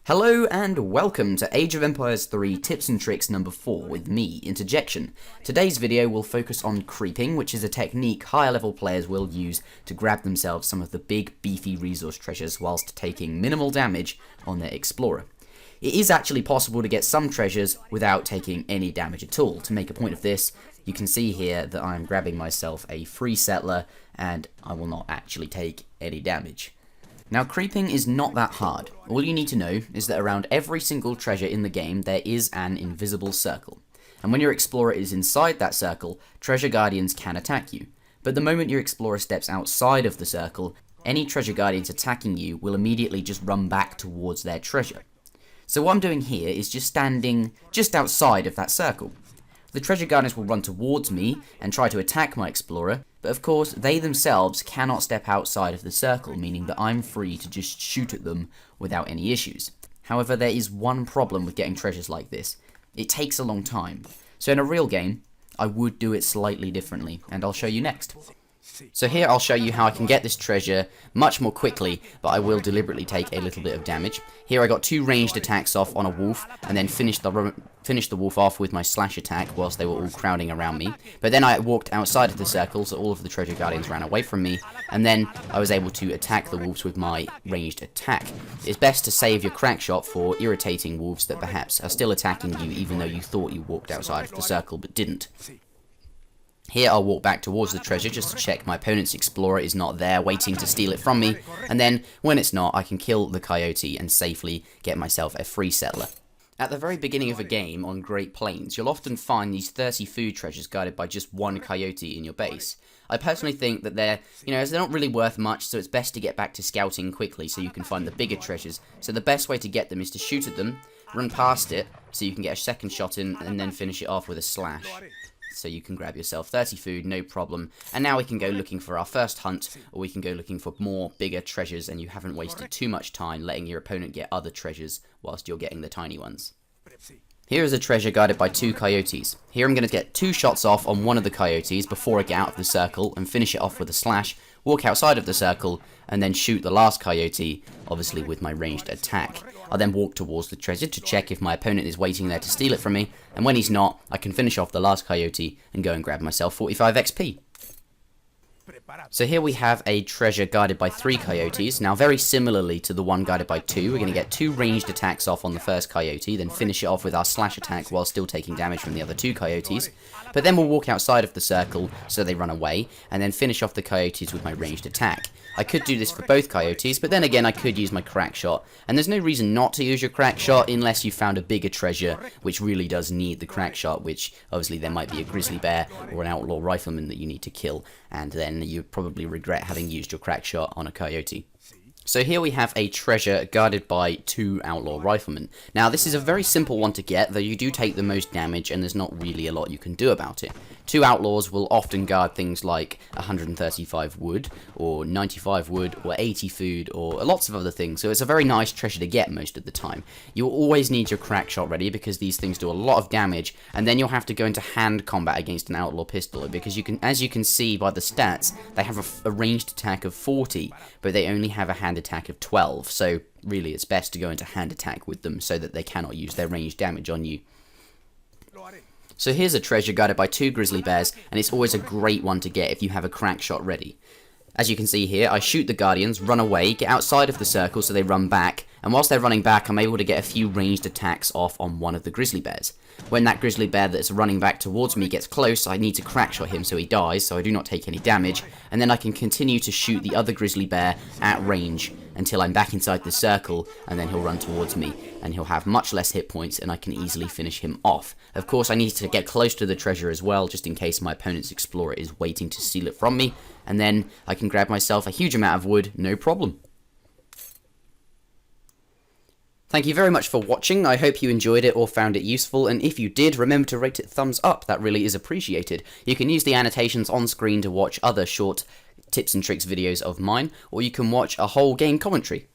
Hello and welcome to Age of Empires 3 Tips and Tricks number 4 with me, Interjection. Today's video will focus on creeping, which is a technique higher level players will use to grab themselves some of the big beefy resource treasures whilst taking minimal damage on their explorer. It is actually possible to get some treasures without taking any damage at all. To make a point of this, you can see here that I'm grabbing myself a free settler and I will not actually take any damage. Now, creeping is not that hard. All you need to know is that around every single treasure in the game there is an invisible circle. And when your explorer is inside that circle, treasure guardians can attack you. But the moment your explorer steps outside of the circle, any treasure guardians attacking you will immediately just run back towards their treasure. So what I'm doing here is just standing just outside of that circle. The treasure guardians will run towards me and try to attack my explorer, but of course they themselves cannot step outside of the circle, meaning that I'm free to just shoot at them without any issues. However, there is one problem with getting treasures like this. It takes a long time. So in a real game, I would do it slightly differently, and I'll show you next. So here I'll show you how I can get this treasure much more quickly, but I will deliberately take a little bit of damage. Here I got 2 ranged attacks off on a wolf, and then finished the wolf off with my slash attack whilst they were all crowding around me. But then I walked outside of the circle, so all of the treasure guardians ran away from me, and then I was able to attack the wolves with my ranged attack. It's best to save your crackshot for irritating wolves that perhaps are still attacking you even though you thought you walked outside of the circle but didn't. Here I'll walk back towards the treasure just to check my opponent's explorer is not there waiting to steal it from me, and then when it's not I can kill the coyote and safely get myself a free settler. At the very beginning of a game on Great Plains, you'll often find these 30 food treasures guarded by just one coyote in your base. I personally think that they're not really worth much, so it's best to get back to scouting quickly so you can find the bigger treasures. So the best way to get them is to shoot at them, run past it so you can get a second shot in, and then finish it off with a slash. So you can grab yourself 30 food, no problem. And now we can go looking for our first hunt, or we can go looking for more bigger treasures, and you haven't wasted too much time letting your opponent get other treasures whilst you're getting the tiny ones. Here is a treasure guarded by 2 coyotes. Here I'm going to get 2 shots off on one of the coyotes before I get out of the circle and finish it off with a slash, walk outside of the circle, and then shoot the last coyote, obviously with my ranged attack. I'll then walk towards the treasure to check if my opponent is waiting there to steal it from me, and when he's not, I can finish off the last coyote and go and grab myself 45 XP. So here we have a treasure guarded by 3 coyotes. Now very similarly to the one guarded by 2, we're going to get 2 ranged attacks off on the first coyote, then finish it off with our slash attack while still taking damage from the other 2 coyotes. But then we'll walk outside of the circle so they run away, and then finish off the coyotes with my ranged attack. I could do this for both coyotes, but then again I could use my crackshot, and there's no reason not to use your crackshot unless you found a bigger treasure which really does need the crackshot, which obviously there might be a grizzly bear or an outlaw rifleman that you need to kill, and then you'd probably regret having used your crackshot on a coyote. So here we have a treasure guarded by 2 outlaw riflemen. Now this is a very simple one to get, though you do take the most damage and there's not really a lot you can do about it. 2 outlaws will often guard things like 135 wood, or 95 wood, or 80 food, or lots of other things, so it's a very nice treasure to get most of the time. You'll always need your crackshot ready because these things do a lot of damage, and then you'll have to go into hand combat against an outlaw pistol, because as you can see by the stats, they have a ranged attack of 40, but they only have a hand attack of 12, so really it's best to go into hand attack with them so that they cannot use their ranged damage on you. So here's a treasure guarded by 2 grizzly bears, and it's always a great one to get if you have a crackshot ready. As you can see here, I shoot the guardians, run away, get outside of the circle so they run back, and whilst they're running back I'm able to get a few ranged attacks off on one of the grizzly bears. When that grizzly bear that's running back towards me gets close, I need to crackshot him so he dies, so I do not take any damage, and then I can continue to shoot the other grizzly bear at range until I'm back inside the circle, and then he'll run towards me, and he'll have much less hit points, and I can easily finish him off. Of course, I need to get close to the treasure as well, just in case my opponent's explorer is waiting to steal it from me, and then I can grab myself a huge amount of wood, no problem. Thank you very much for watching. I hope you enjoyed it or found it useful, and if you did, remember to rate it thumbs up. That really is appreciated. You can use the annotations on screen to watch other short tips and tricks videos of mine, or you can watch a whole game commentary.